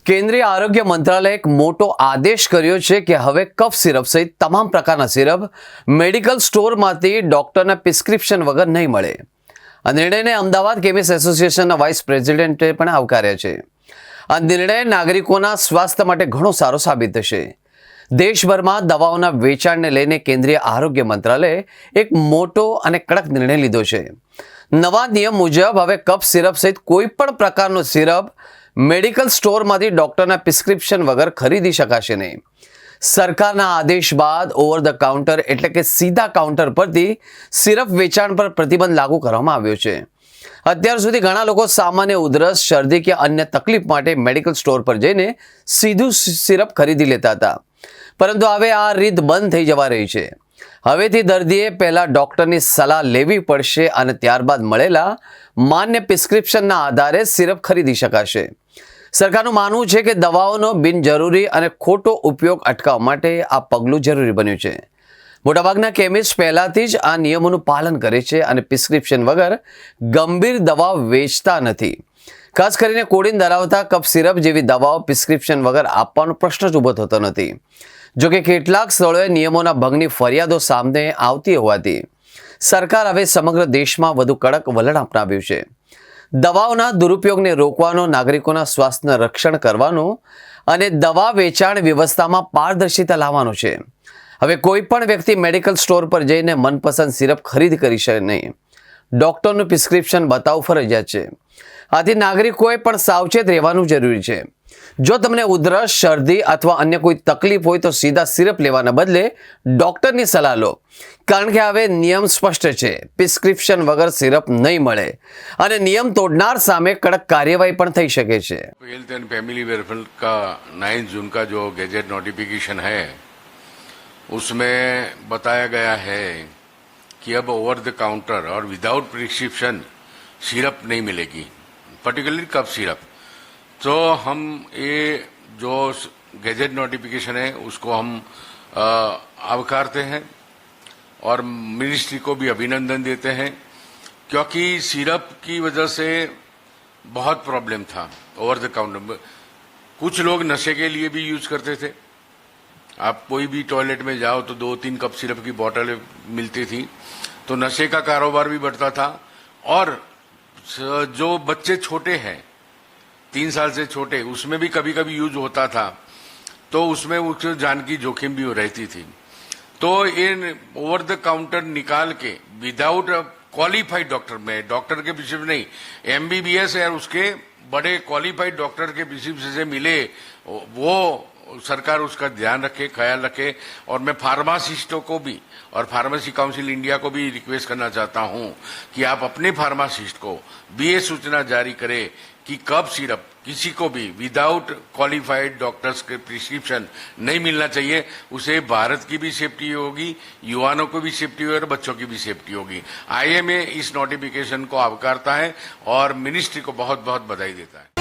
કેન્દ્રીય આરોગ્ય મંત્રાલયે એક મોટો આદેશ કર્યો છે કે હવે કફ સિરપ સહિત તમામ પ્રકારના સિરપ મેડિકલ સ્ટોરમાંથી ડોક્ટરના પ્રિસ્ક્રિપ્શન વગર નહીં મળે. આ નિર્ણયને અમદાવાદ કેમિસ્ટ એસોસિએશનના વાઇસ પ્રેસિડેન્ટે પણ આવકાર્યો છે. આ નિર્ણય નાગરિકોના સ્વાસ્થ્ય માટે ઘણો સારો સાબિત થશે. દેશભરમાં દવાઓના વેચાણને લઈને કેન્દ્રીય આરોગ્ય મંત્રાલયે એક મોટો અને કડક નિર્ણય લીધો છે. નવા નિયમ મુજબ હવે કફ સિરપ સહિત કોઈ પણ પ્રકારનો સિરપ મેડિકલ સ્ટોરમાંથી ડોક્ટરના પ્રિસ્ક્રિપ્શન વગર ખરીદી શકાશે નહીં. સરકારના આદેશ બાદ ઓવર ધ કાઉન્ટર એટલે કે સીધા કાઉન્ટર પરથી સિરપ વેચાણ પર પ્રતિબંધ લાગુ કરવામાં આવ્યો છે. અત્યાર સુધી ઘણા લોકો સામાન્ય ઉધરસ, શરદી કે અન્ય તકલીફ માટે મેડિકલ સ્ટોર પર જઈને સીધું સિરપ ખરીદી લેતા હતા, પરંતુ હવે આ રીત બંધ થઈ જવા રહી છે. હવેથી દર્દીએ પહેલા ડોક્ટરની સલાહ લેવી પડશે અને ત્યારબાદ મળેલા માન્ય પ્રિસ્ક્રિપ્શનના આધારે સિરપ ખરીદી શકાશે. સરકારનું માનવું છે કે દવાઓનો બિનજરૂરી અને ખોટો ઉપયોગ અટકાવવા માટે આ પગલું જરૂરી બન્યું છે. મોટાભાગના કેમિસ્ટ પહેલાથી જ આ નિયમોનું પાલન કરે છે અને પ્રિસ્ક્રિપ્શન વગર ગંભીર દવાઓ વેચતા નથી. ખાસ કરીને કોડીન ધરાવતા કફ સિરપ જેવી દવાઓ પ્રિસ્ક્રિપ્શન વગર આપવાનો પ્રશ્ન જ ઊભો થતો નથી. જોકે કેટલાક સ્થળોએ નિયમોના ભંગની ફરિયાદો સામે આવતી હોવાથી સરકાર હવે સમગ્ર દેશમાં વધુ કડક વલણ અપનાવ્યું છે. દવાઓના દુરુપયોગને રોકવાનો, નાગરિકોના સ્વાસ્થ્યનું રક્ષણ કરવાનો અને દવા વેચાણ વ્યવસ્થામાં પારદર્શિતા લાવવાનો છે. હવે કોઈ પણ વ્યક્તિ મેડિકલ સ્ટોર પર જઈને મનપસંદ સિરપ ખરીદ કરી શકે નહીં. ડોક્ટરનું પ્રિસ્ક્રિપ્શન બતાવવું ફરજિયાત છે. આથી નાગરિકોએ પણ સાવચેત રહેવાનું જરૂરી છે. જો તમને ઉધરસ, શરદી અથવા અન્ય કોઈ તકલીફ હોય તો સીધા સિરપ લેવાના બદલે ડોક્ટરની સલાહ લો, કારણ કે હવે નિયમ સ્પષ્ટ છે. પ્રિસ્ક્રિપ્શન વગર સિરપ નહીં મળે અને નિયમ તોડનાર સામે કડક કાર્યવાહી પણ થઈ શકે છે. हेल्थ एंड फैमिली वेलफेयर का 9 जून का जो गैजेट नोटिफिकेशन है उसमें बताया गया है कि अब ओवर द काउंटर और विदाउट प्रिस्क्रिप्शन सिरप नहीं मिलेगी, पर्टिकुलरली कफ सिरप. तो हम ये जो गैजेट नोटिफिकेशन है उसको हम आवकारते हैं और मिनिस्ट्री को भी अभिनंदन देते हैं, क्योंकि सिरप की वजह से बहुत प्रॉब्लम था. ओवर द काउंटर कुछ लोग नशे के लिए भी यूज करते थे. आप कोई भी टॉयलेट में जाओ तो 2-3 कप सिरप की बोतल मिलती थी, तो नशे का कारोबार भी बढ़ता था. और जो बच्चे छोटे हैं 3 साल से छोटे, उसमें भी कभी कभी यूज होता था, तो उसमें उसकी जान की जोखिम भी रहती थी. तो ये ओवर द काउंटर निकाल के विदाउट क्वालिफाइड डॉक्टर में, डॉक्टर के प्रिस्क्रिप्शन नहीं, MBBS या उसके बड़े क्वालिफाइड डॉक्टर के प्रिस्क्रिप्शन से मिले, वो सरकार उसका ध्यान रखे, ख्याल रखे. और मैं फार्मासिस्टों को भी और फार्मेसी काउंसिल इंडिया को भी रिक्वेस्ट करना चाहता हूं कि आप अपने फार्मासिस्ट को भी ये सूचना जारी करें कि कफ सिरप किसी को भी विदाउट क्वालिफाइड डॉक्टर्स के प्रिस्क्रिप्शन नहीं मिलना चाहिए. उसे भारत की भी सेफ्टी होगी, युवाओं को भी सेफ्टी होगी और बच्चों की भी सेफ्टी होगी. IMA इस नोटिफिकेशन को आवकारता है और मिनिस्ट्री को बहुत बहुत बधाई देता है.